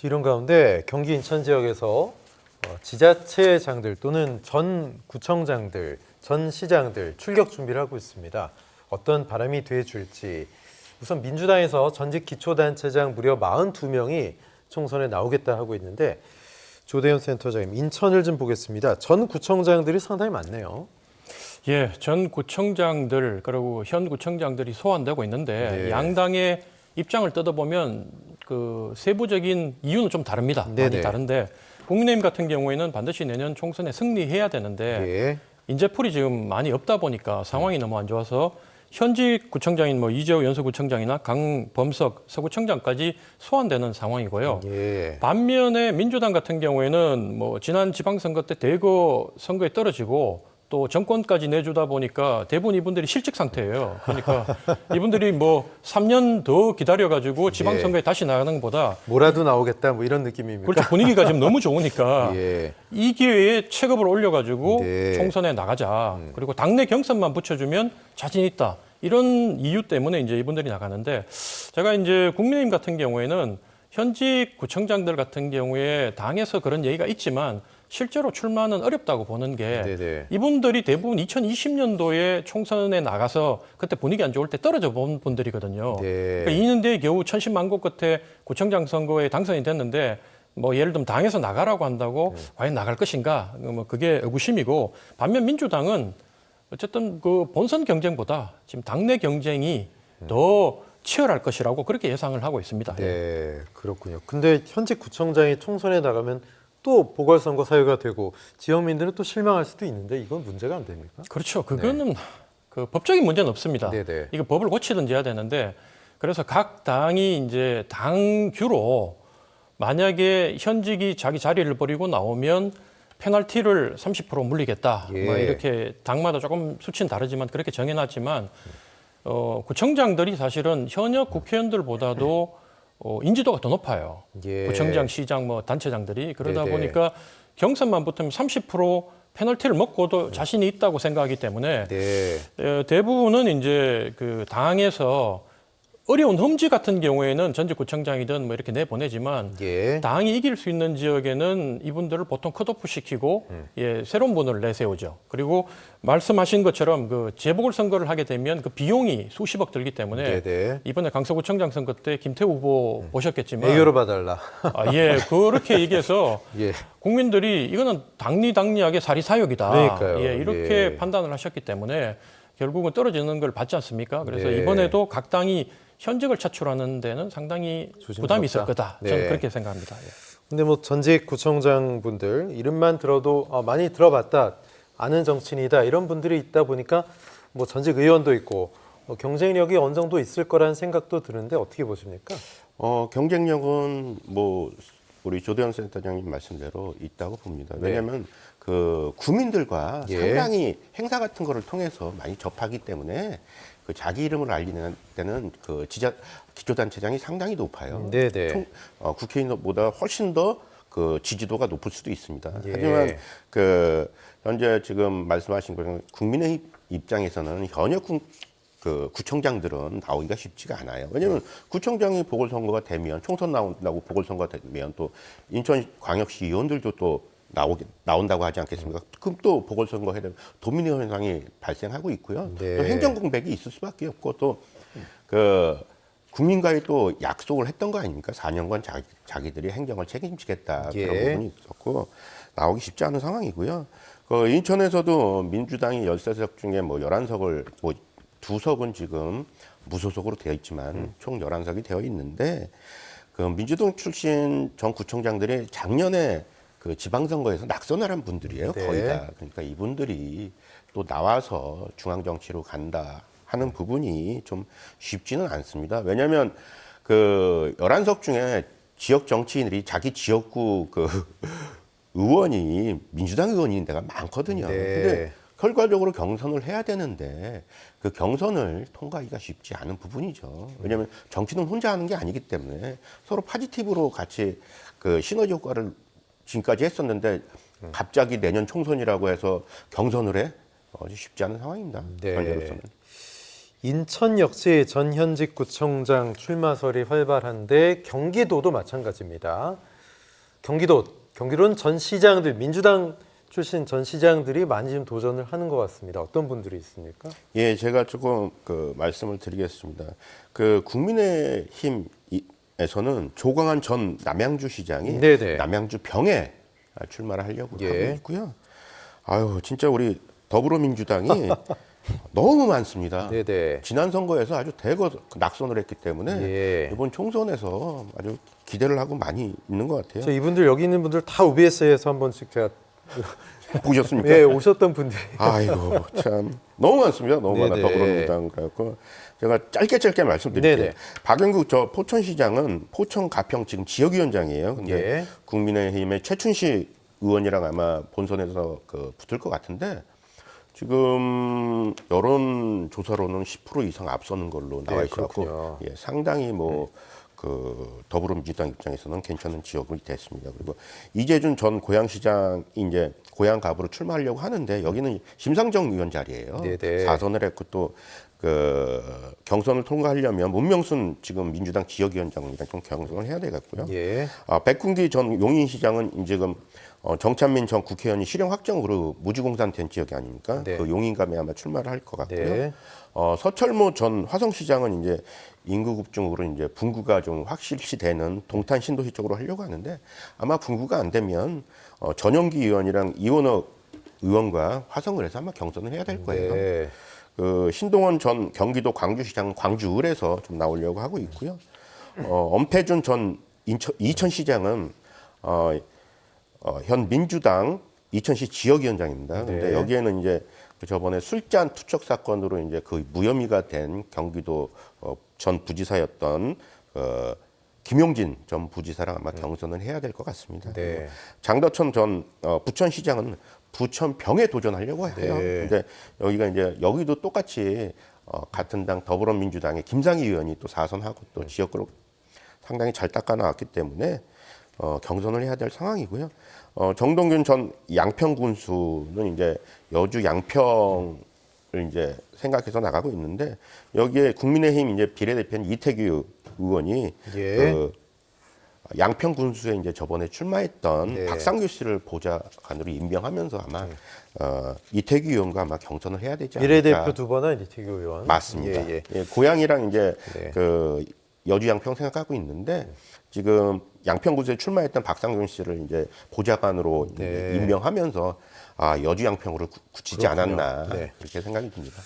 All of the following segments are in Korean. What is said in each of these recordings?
이런 가운데 경기 인천 지역에서 지자체장들 또는 전 구청장들, 전 시장들 출격 준비를 하고 있습니다. 어떤 바람이 돼줄지. 우선 민주당에서 전직 기초단체장 무려 42명이 총선에 나오겠다 하고 있는데 조대현 센터장님, 인천을 좀 보겠습니다. 전 구청장들이 상당히 많네요. 예, 전 구청장들 그리고 현 구청장들이 소환되고 있는데 네. 양당의 입장을 뜯어보면 그 세부적인 이유는 좀 다릅니다. 네네. 많이 다른데 국민의힘 같은 경우에는 반드시 내년 총선에 승리해야 되는데 예. 인재풀이 지금 많이 없다 보니까 상황이 너무 안 좋아서 현직 구청장인 이재호 연서구청장이나 강범석 서구청장까지 소환되는 상황이고요. 예. 반면에 민주당 같은 경우에는 지난 지방선거 때 대거 선거에 떨어지고 또 정권까지 내주다 보니까 대부분 이분들이 실직 상태예요. 그러니까 이분들이 3년 더 기다려가지고 지방선거에 다시 나가는 것보다 뭐라도 나오겠다 이런 느낌입니까? 그렇죠. 분위기가 지금 너무 좋으니까 예. 이 기회에 체급을 올려가지고 네. 총선에 나가자. 그리고 당내 경선만 붙여주면 자신 있다. 이런 이유 때문에 이제 이분들이 나가는데 제가 이제 국민의힘 같은 경우에는 현직 구청장들 같은 경우에 당에서 그런 얘기가 있지만 실제로 출마는 어렵다고 보는 게 네네. 이분들이 대부분 2020년도에 총선에 나가서 그때 분위기 안 좋을 때 떨어져 본 분들이거든요. 네. 그러니까 2년 뒤에 겨우 천신만고 끝에 구청장 선거에 당선이 됐는데 예를 들면 당에서 나가라고 한다고 과연 나갈 것인가? 그게 의구심이고 반면 민주당은 어쨌든 그 본선 경쟁보다 지금 당내 경쟁이 더 치열할 것이라고 그렇게 예상을 하고 있습니다. 네, 그렇군요. 근데 현직 구청장이 총선에 나가면 또 보궐선거 사유가 되고 지역민들은 또 실망할 수도 있는데 이건 문제가 안 됩니까? 그렇죠. 그거는 그 법적인 문제는 없습니다. 네네. 이거 법을 고치든지 해야 되는데 그래서 각 당이 이제 당규로 만약에 현직이 자기 자리를 버리고 나오면 페널티를 30% 물리겠다. 예. 이렇게 당마다 조금 수치는 다르지만 그렇게 정해놨지만 구청장들이 사실은 현역 국회의원들보다도 인지도가 더 높아요. 예. 구청장, 시장, 단체장들이 그러다 네네. 보니까 경선만 붙으면 30% 페널티를 먹고도 자신이 있다고 생각하기 때문에 네. 대부분은 이제 그 당에서 어려운 험지 같은 경우에는 전직 구청장이든 이렇게 내보내지만 예. 당이 이길 수 있는 지역에는 이분들을 보통 컷오프 시키고 새로운 분을 내세우죠. 그리고 말씀하신 것처럼 그 재보궐선거를 하게 되면 그 비용이 수십억 들기 때문에 네네. 이번에 강서구청장 선거 때 김태우 후보 보셨겠지만 애교로 봐달라. 그렇게 얘기해서 예. 국민들이 이거는 당리당리하게 사리사욕이다. 그러니까요. 이렇게 예. 판단을 하셨기 때문에 결국은 떨어지는 걸 받지 않습니까? 그래서 네. 이번에도 각 당이 현직을 차출하는 데는 상당히 부담이 있을 거다. 저는 네. 그렇게 생각합니다. 예. 근데 전직 구청장 분들 이름만 들어도 많이 들어봤다, 아는 정치인이다 이런 분들이 있다 보니까 전직 의원도 있고 경쟁력이 어느 정도 있을 거라는 생각도 드는데 어떻게 보십니까? 경쟁력은 우리 조대현 센터장님 말씀대로 있다고 봅니다. 왜냐하면 그 구민들과 예. 상당히 행사 같은 거를 통해서 많이 접하기 때문에 그 자기 이름을 알리는 때는 그 기초단체장이 상당히 높아요. 네네. 국회의원보다 훨씬 더 그 지지도가 높을 수도 있습니다. 예. 하지만 그 현재 지금 말씀하신 것처럼 국민의 입장에서는 현역 그 구청장들은 나오기가 쉽지가 않아요. 왜냐하면 구청장이 보궐선거가 되면 총선 나온다고 보궐선거가 되면 또 인천광역시 의원들도 또 나온다고 하지 않겠습니까? 그럼 또 보궐선거 해야 되면 도미노 현상이 발생하고 있고요. 네. 또 행정 공백이 있을 수밖에 없고 또 그 국민과의 또 약속을 했던 거 아닙니까? 4년간 자기들이 행정을 책임지겠다 예. 그런 부분이 있었고 나오기 쉽지 않은 상황이고요. 그 인천에서도 민주당이 13석 중에 11석을 2석은 지금 무소속으로 되어 있지만 총 11석이 되어 있는데 그 민주당 출신 전 구청장들이 작년에 그 지방선거에서 낙선을 한 분들이에요. 네. 거의 다. 그러니까 이분들이 또 나와서 중앙정치로 간다 하는 부분이 좀 쉽지는 않습니다. 왜냐하면 그 11석 중에 지역 정치인들이 자기 지역구 그 의원이 민주당 의원인 데가 많거든요. 네. 근데 결과적으로 경선을 해야 되는데 그 경선을 통과하기가 쉽지 않은 부분이죠. 왜냐하면 정치는 혼자 하는 게 아니기 때문에 서로 포지티브로 같이 그 시너지 효과를 지금까지 했었는데 갑자기 내년 총선이라고 해서 경선을 해 쉽지 않은 상황입니다. 네. 현재로서는. 인천 역시 전현직 구청장 출마설이 활발한데 경기도도 마찬가지입니다. 경기도는 전 시장들, 민주당 출신 전 시장들이 많이 좀 도전을 하는 것 같습니다. 어떤 분들이 있습니까? 예, 제가 조금 말씀을 드리겠습니다. 국민의힘에서는 조광한 전 남양주 시장이 네네. 남양주 병에 출마를 하려고 예. 하고 있고요. 아유, 진짜 우리 더불어민주당이 너무 많습니다. 네네. 지난 선거에서 아주 대거 낙선을 했기 때문에 예. 이번 총선에서 아주 기대를 하고 많이 있는 것 같아요. 이분들 여기 있는 분들 다 OBS에서 한 번씩 제가 보셨습니까? 예, 오셨던 분들이. 아이고 참 너무 많습니다. 너무 많아 네네. 더불어민주당 그래갖고 제가 짧게 말씀드릴게요. 네네. 박영국 저 포천시장은 포천 가평 지금 지역위원장이에요. 근데 예. 국민의힘의 최춘식 의원이랑 아마 본선에서 붙을 것 같은데 지금 여론 조사로는 10% 이상 앞서는 걸로 나와 네, 있어서 그렇군요. 예, 상당히 더불어민주당 입장에서는 괜찮은 지역이 됐습니다. 그리고 이재준 전 고양시장이 이제 고양갑으로 출마하려고 하는데 여기는 심상정 의원 자리예요. 네네. 4선을 했고 또 경선을 통과하려면 문명순 지금 민주당 지역위원장이랑 좀 경선을 해야 되겠고요. 예. 백훈기 전 용인시장은 지금 정찬민 전 국회의원이 실형 확정으로 무주공산된 지역이 아닙니까? 네. 용인감에 아마 출마를 할 것 같고요. 네. 서철모 전 화성시장은 이제 인구 급증으로 이제 분구가 좀 확실시 되는 동탄 신도시 쪽으로 하려고 하는데 아마 분구가 안 되면 전용기 의원이랑 이원호 의원과 화성을 해서 아마 경선을 해야 될 거예요. 네. 신동원 전 경기도 광주시장 광주을에서 좀 나오려고 하고 있고요. 엄태준 전 이천시장은 현 민주당 이천시 지역위원장입니다. 근데 네. 여기에는 이제 저번에 술잔 투척 사건으로 이제 무혐의가 된 경기도 전 부지사였던 김용진 전 부지사랑 아마 경선을 해야 될 것 같습니다. 네. 장덕천 전 부천시장은 부천병에 도전하려고 해요. 네. 근데 여기도 똑같이 같은 당 더불어민주당의 김상희 의원이 또 4선하고 또 지역구로 상당히 잘 닦아 나왔기 때문에 경선을 해야 될 상황이고요. 정동균 전 양평군수는 이제 여주 양평을 이제 생각해서 나가고 있는데 여기에 국민의힘 이제 비례대표인 이태규 의원이 예. 양평군수에 이제 저번에 출마했던 네. 박상규 씨를 보좌관으로 임명하면서 아마 이태규 의원과 아마 경선을 해야 되지 않을까. 비례대표 두 번은 이태규 의원. 맞습니다. 예, 예. 예, 고향이랑 이제 네. 여주 양평 생각하고 있는데 지금 양평구에 출마했던 박상균 씨를 이제 보좌관으로 네. 임명하면서 여주 양평으로 굳히지 그렇군요. 않았나 네. 그렇게 생각이 듭니다.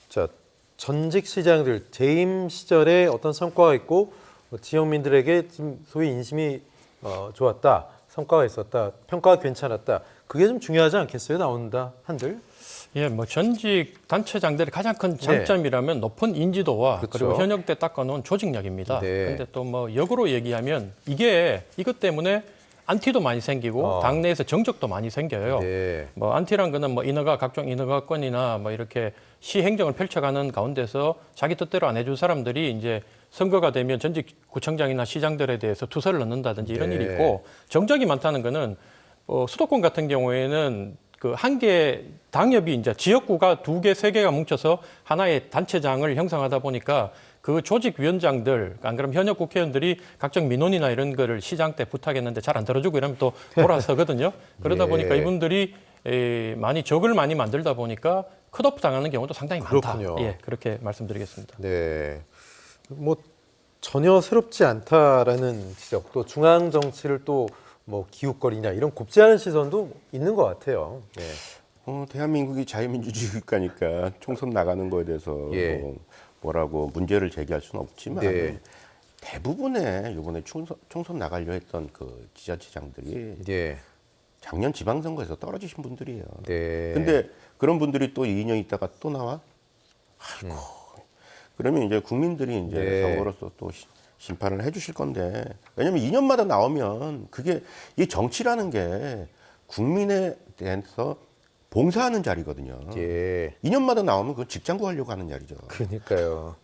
자, 전직 시장들 재임 시절에 어떤 성과가 있고 지역민들에게 좀 소위 인심이 좋았다, 성과가 있었다, 평가가 괜찮았다. 그게 좀 중요하지 않겠어요? 나온다 한들. 예, 전직 단체장들의 가장 큰 장점이라면 높은 인지도와 그렇죠. 그리고 현역 때 닦아놓은 조직력입니다. 네. 그런데 또 역으로 얘기하면 이것 때문에 안티도 많이 생기고 당내에서 정적도 많이 생겨요. 네. 안티란 거는 각종 인허가권이나 이렇게 시행정을 펼쳐가는 가운데서 자기 뜻대로 안 해준 사람들이 이제 선거가 되면 전직 구청장이나 시장들에 대해서 투서를 넣는다든지 이런 네. 일이 있고 정적이 많다는 거는 수도권 같은 경우에는 한 개 당협이 이제 지역구가 2개, 3개가 뭉쳐서 하나의 단체장을 형성하다 보니까 그 조직위원장들, 안 그러면 현역 국회의원들이 각종 민원이나 이런 거를 시장 때 부탁했는데 잘 안 들어주고 이러면 또 돌아서거든요. 그러다 예. 보니까 이분들이 적을 많이 만들다 보니까 컷오프 당하는 경우도 상당히 그렇군요. 많다. 예, 그렇게 말씀드리겠습니다. 네. 전혀 새롭지 않다라는 지적, 또 중앙 정치를 또 기웃거리냐 이런 곱지 않은 시선도 있는 것 같아요. 네. 대한민국이 자유민주주의 국가니까 총선 나가는 거에 대해서 예. 뭐라고 문제를 제기할 수는 없지만 네. 대부분의 이번에 총선 나가려 했던 지자체장들이 예. 작년 지방선거에서 떨어지신 분들이에요. 네. 근데 그런 분들이 또 2년 있다가 또 나와? 아이고. 그러면 이제 국민들이 이제 네. 선거로서 또 심판을 해주실 건데 왜냐면 2년마다 나오면 이 정치라는 게 국민에 대해서 봉사하는 자리거든요. 예. 2년마다 나오면 그 직장 구하려고 하는 자리죠. 그러니까요.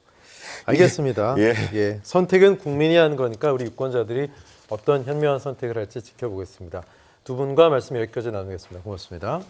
알겠습니다. 예. 예. 선택은 국민이 하는 거니까 우리 유권자들이 어떤 현명한 선택을 할지 지켜보겠습니다. 두 분과 말씀 여기까지 나누겠습니다. 고맙습니다.